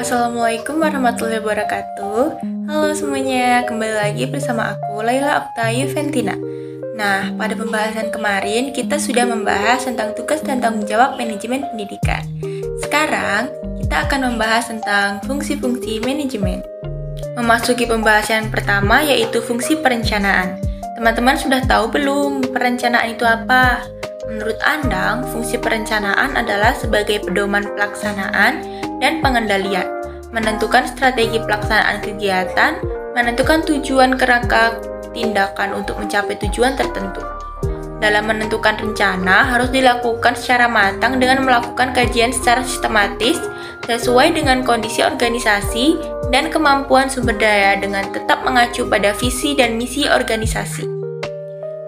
Assalamualaikum warahmatullahi wabarakatuh. Halo semuanya, kembali lagi bersama aku Laila Oktayu Ventina. Nah, pada pembahasan kemarin kita sudah membahas tentang tugas dan tanggung jawab manajemen pendidikan. Sekarang kita akan membahas tentang fungsi-fungsi manajemen. Memasuki pembahasan pertama yaitu fungsi perencanaan. Teman-teman sudah tahu belum perencanaan itu apa? Menurut Andang, fungsi perencanaan adalah sebagai pedoman pelaksanaan dan pengendalian, menentukan strategi pelaksanaan kegiatan, menentukan tujuan kerangka tindakan untuk mencapai tujuan tertentu. Dalam menentukan rencana harus dilakukan secara matang dengan melakukan kajian secara sistematis sesuai dengan kondisi organisasi dan kemampuan sumber daya dengan tetap mengacu pada visi dan misi organisasi.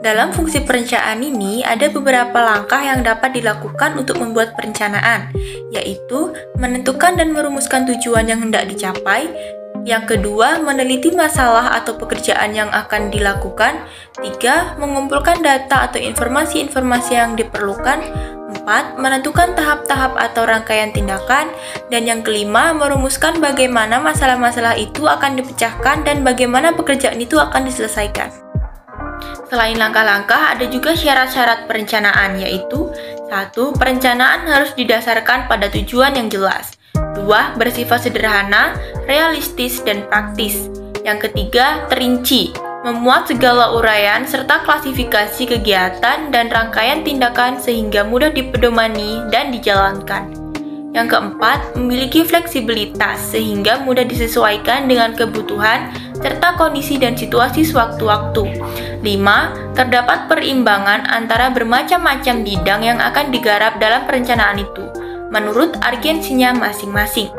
Dalam fungsi perencanaan ini, ada beberapa langkah yang dapat dilakukan untuk membuat perencanaan, yaitu menentukan dan merumuskan tujuan yang hendak dicapai. Yang kedua, meneliti masalah atau pekerjaan yang akan dilakukan. 3. Mengumpulkan data atau informasi-informasi yang diperlukan. 4. Menentukan tahap-tahap atau rangkaian tindakan. Dan yang kelima, merumuskan bagaimana masalah-masalah itu akan dipecahkan dan bagaimana pekerjaan itu akan diselesaikan. Selain langkah-langkah, ada juga syarat-syarat perencanaan, yaitu 1. Perencanaan harus didasarkan pada tujuan yang jelas. 2. Bersifat sederhana, realistis, dan praktis. Yang ketiga, terinci, memuat segala uraian serta klasifikasi kegiatan dan rangkaian tindakan sehingga mudah dipedomani dan dijalankan. Yang keempat, memiliki fleksibilitas sehingga mudah disesuaikan dengan kebutuhan serta kondisi dan situasi sewaktu-waktu. 5. Terdapat perimbangan antara bermacam-macam bidang yang akan digarap dalam perencanaan itu, menurut urgensinya masing-masing.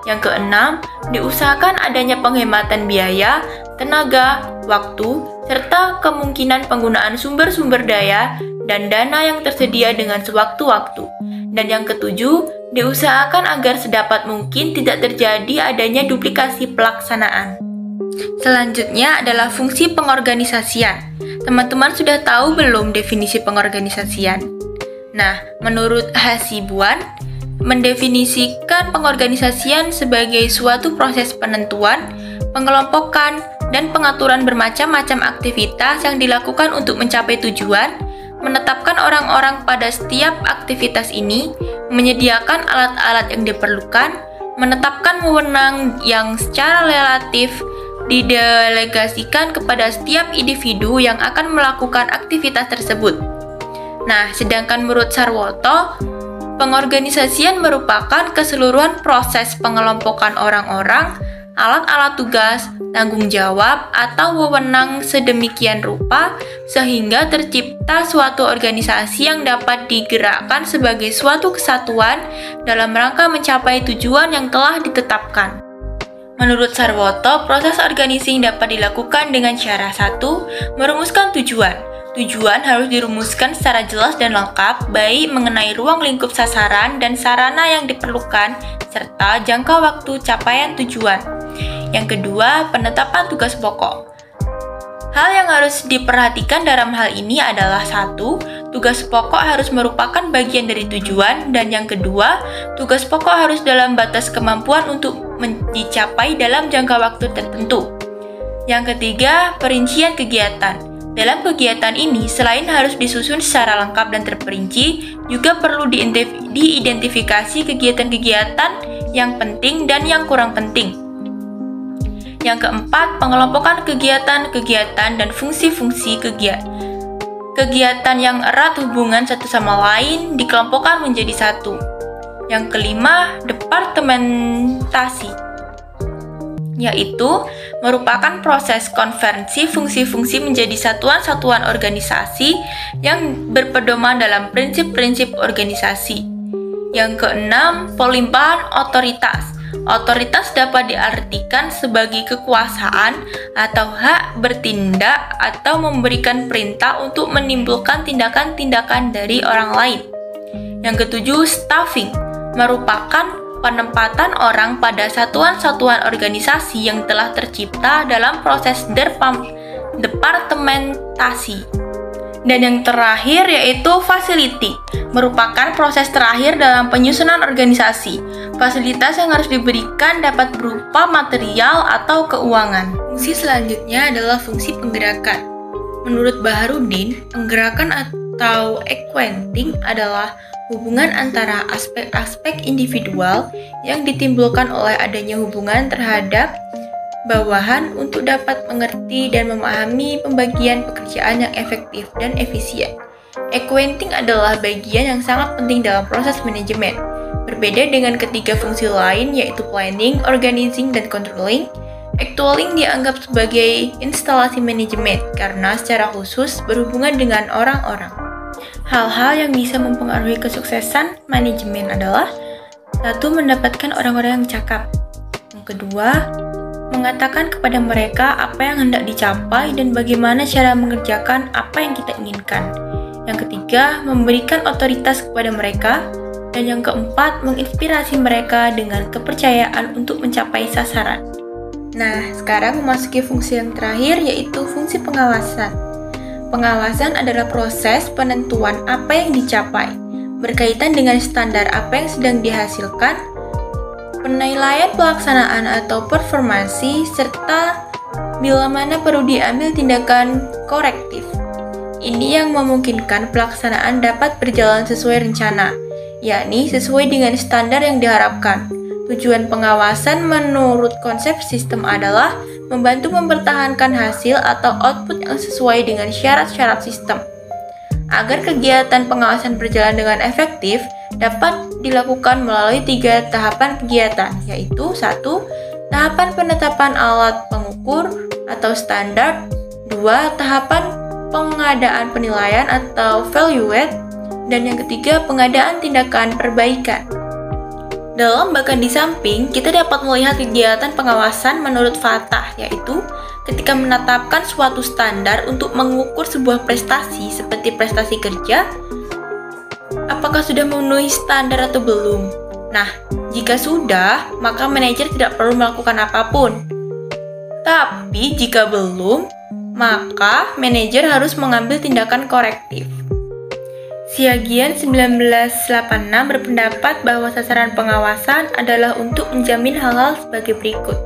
Yang keenam, diusahakan adanya penghematan biaya, tenaga, waktu, serta kemungkinan penggunaan sumber-sumber daya dan dana yang tersedia dengan sewaktu-waktu. Dan yang ketujuh, diusahakan agar sedapat mungkin tidak terjadi adanya duplikasi pelaksanaan. Selanjutnya adalah fungsi pengorganisasian. Teman-teman sudah tahu belum definisi pengorganisasian? Nah, menurut Hasibuan, mendefinisikan pengorganisasian sebagai suatu proses penentuan, pengelompokan, dan pengaturan bermacam-macam aktivitas yang dilakukan untuk mencapai tujuan, menetapkan orang-orang pada setiap aktivitas ini, menyediakan alat-alat yang diperlukan, menetapkan wewenang yang secara relatif didelegasikan kepada setiap individu yang akan melakukan aktivitas tersebut. Nah, sedangkan menurut Sarwoto, pengorganisasian merupakan keseluruhan proses pengelompokan orang-orang, alat-alat tugas, tanggung jawab, atau wewenang sedemikian rupa sehingga tercipta suatu organisasi yang dapat digerakkan sebagai suatu kesatuan dalam rangka mencapai tujuan yang telah ditetapkan. Menurut Sarwoto, proses organisasi dapat dilakukan dengan cara 1. Merumuskan tujuan. Tujuan harus dirumuskan secara jelas dan lengkap, baik mengenai ruang lingkup sasaran dan sarana yang diperlukan, serta jangka waktu capaian tujuan. Yang kedua, penetapan tugas pokok. Hal yang harus diperhatikan dalam hal ini adalah 1. Tugas pokok harus merupakan bagian dari tujuan, dan yang kedua, tugas pokok harus dalam batas kemampuan untuk dicapai dalam jangka waktu tertentu. Yang ketiga, perincian kegiatan. Dalam kegiatan ini, selain harus disusun secara lengkap dan terperinci, juga perlu diidentifikasi kegiatan-kegiatan yang penting dan yang kurang penting. Yang keempat, pengelompokan kegiatan-kegiatan dan fungsi-fungsi kegiatan. Kegiatan yang erat hubungan satu sama lain dikelompokkan menjadi satu. Yang kelima, departementasi, yaitu merupakan proses konversi fungsi-fungsi menjadi satuan-satuan organisasi yang berpedoman dalam prinsip-prinsip organisasi. Yang keenam, pelimpahan otoritas. Otoritas dapat diartikan sebagai kekuasaan atau hak bertindak atau memberikan perintah untuk menimbulkan tindakan-tindakan dari orang lain. Yang ketujuh, staffing merupakan penempatan orang pada satuan-satuan organisasi yang telah tercipta dalam proses departementasi. Dan yang terakhir yaitu facility, merupakan proses terakhir dalam penyusunan organisasi. Fasilitas yang harus diberikan dapat berupa material atau keuangan. Fungsi selanjutnya adalah fungsi penggerakan. Menurut Baharudin, penggerakan atau equating adalah hubungan antara aspek-aspek individual yang ditimbulkan oleh adanya hubungan terhadap bawahan untuk dapat mengerti dan memahami pembagian pekerjaan yang efektif dan efisien. Equating adalah bagian yang sangat penting dalam proses manajemen. Berbeda dengan ketiga fungsi lain yaitu planning, organizing, dan controlling, actualing dianggap sebagai instalasi manajemen karena secara khusus berhubungan dengan orang-orang. Hal-hal yang bisa mempengaruhi kesuksesan manajemen adalah: 1. Mendapatkan orang-orang yang cakap. Yang kedua, mengatakan kepada mereka apa yang hendak dicapai dan bagaimana cara mengerjakan apa yang kita inginkan. Yang ketiga, memberikan otoritas kepada mereka. Dan yang keempat, menginspirasi mereka dengan kepercayaan untuk mencapai sasaran. Nah, sekarang memasuki fungsi yang terakhir yaitu fungsi pengawasan. Pengawasan adalah proses penentuan apa yang dicapai, berkaitan dengan standar apa yang sedang dihasilkan, penilaian pelaksanaan atau performansi, serta bila mana perlu diambil tindakan korektif. Ini yang memungkinkan pelaksanaan dapat berjalan sesuai rencana, yakni sesuai dengan standar yang diharapkan. Tujuan pengawasan menurut konsep sistem adalah membantu mempertahankan hasil atau output yang sesuai dengan syarat-syarat sistem. Agar kegiatan pengawasan berjalan dengan efektif, dapat dilakukan melalui 3 tahapan kegiatan, yaitu 1. Tahapan penetapan alat pengukur atau standar. 2. Tahapan pengadaan penilaian atau evaluate. Dan yang ketiga, pengadaan tindakan perbaikan. Dalam bahkan di samping, kita dapat melihat kegiatan pengawasan menurut Fatah, yaitu ketika menetapkan suatu standar untuk mengukur sebuah prestasi seperti prestasi kerja, apakah sudah memenuhi standar atau belum? Nah, jika sudah, maka manajer tidak perlu melakukan apapun. Tapi jika belum, maka manajer harus mengambil tindakan korektif. Siagian 1986 berpendapat bahwa sasaran pengawasan adalah untuk menjamin hal-hal sebagai berikut.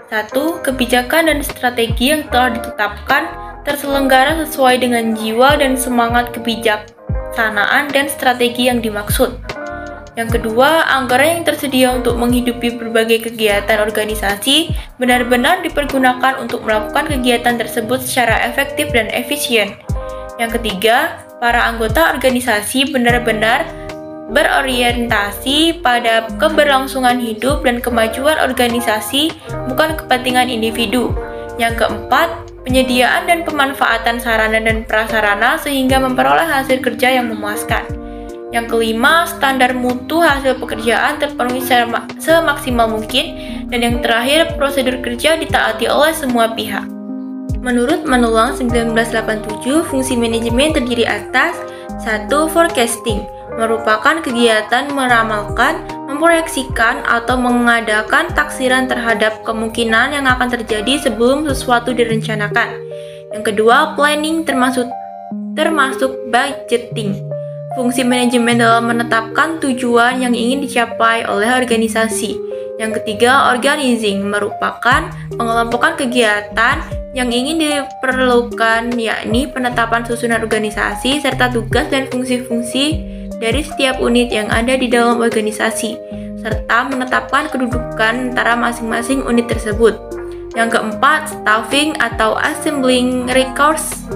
1. Kebijakan dan strategi yang telah ditetapkan terselenggara sesuai dengan jiwa dan semangat kebijaksanaan dan strategi yang dimaksud. Yang kedua, anggaran yang tersedia untuk menghidupi berbagai kegiatan organisasi benar-benar dipergunakan untuk melakukan kegiatan tersebut secara efektif dan efisien. Yang ketiga, para anggota organisasi benar-benar berorientasi pada keberlangsungan hidup dan kemajuan organisasi, bukan kepentingan individu. Yang keempat, penyediaan dan pemanfaatan sarana dan prasarana sehingga memperoleh hasil kerja yang memuaskan. Yang kelima, standar mutu hasil pekerjaan terpenuhi semaksimal mungkin. Dan yang terakhir, prosedur kerja ditaati oleh semua pihak. Menurut Manulang 1987, fungsi manajemen terdiri atas 1. Forecasting, merupakan kegiatan meramalkan, memproyeksikan, atau mengadakan taksiran terhadap kemungkinan yang akan terjadi sebelum sesuatu direncanakan. Yang kedua, planning termasuk budgeting, fungsi manajemen dalam menetapkan tujuan yang ingin dicapai oleh organisasi. Yang ketiga, organizing, merupakan pengelompokan kegiatan yang ingin diperlukan, yakni penetapan susunan organisasi serta tugas dan fungsi-fungsi dari setiap unit yang ada di dalam organisasi, serta menetapkan kedudukan antara masing-masing unit tersebut. Yang keempat, staffing atau assembling resources,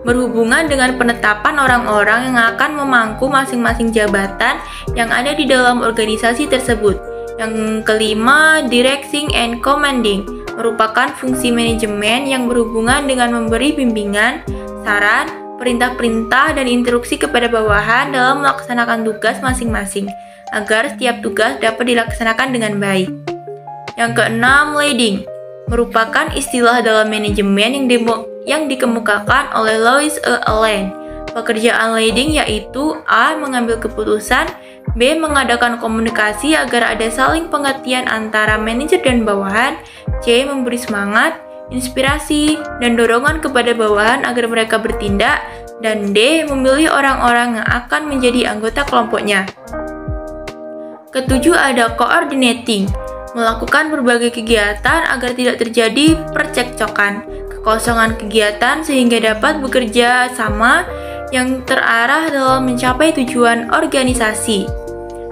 berhubungan dengan penetapan orang-orang yang akan memangku masing-masing jabatan yang ada di dalam organisasi tersebut. Yang kelima, directing and commanding, merupakan fungsi manajemen yang berhubungan dengan memberi bimbingan, saran, perintah-perintah, dan instruksi kepada bawahan dalam melaksanakan tugas masing-masing, agar setiap tugas dapat dilaksanakan dengan baik. Yang keenam, leading, merupakan istilah dalam manajemen yang dikemukakan oleh Louis E. Allen. Pekerjaan leading yaitu A. Mengambil keputusan, B. Mengadakan komunikasi agar ada saling pengertian antara manajer dan bawahan, C. Memberi semangat, inspirasi, dan dorongan kepada bawahan agar mereka bertindak. Dan D. Memilih orang-orang yang akan menjadi anggota kelompoknya. Ketujuh ada coordinating, melakukan berbagai kegiatan agar tidak terjadi percekcokan, kekosongan kegiatan sehingga dapat bekerja sama yang terarah dalam mencapai tujuan organisasi.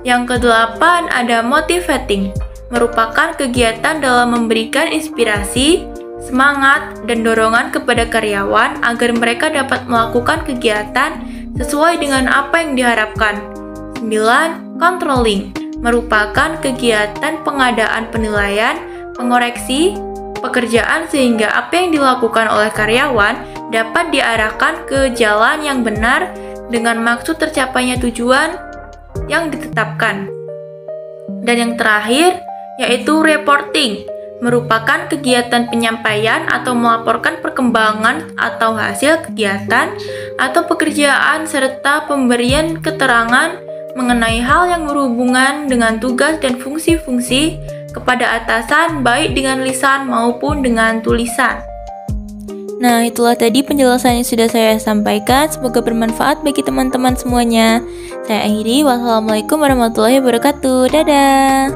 Yang kedelapan ada motivating, merupakan kegiatan dalam memberikan inspirasi, semangat, dan dorongan kepada karyawan agar mereka dapat melakukan kegiatan sesuai dengan apa yang diharapkan. 9. Controlling, merupakan kegiatan pengadaan penilaian, pengoreksi, pekerjaan sehingga apa yang dilakukan oleh karyawan dapat diarahkan ke jalan yang benar dengan maksud tercapainya tujuan yang ditetapkan. Dan yang terakhir yaitu reporting, merupakan kegiatan penyampaian atau melaporkan perkembangan atau hasil kegiatan atau pekerjaan serta pemberian keterangan mengenai hal yang berhubungan dengan tugas dan fungsi-fungsi kepada atasan baik dengan lisan maupun dengan tulisan. Nah, itulah tadi penjelasan yang sudah saya sampaikan. Semoga bermanfaat bagi teman-teman semuanya. Saya akhiri. Wassalamualaikum warahmatullahi wabarakatuh. Dadah.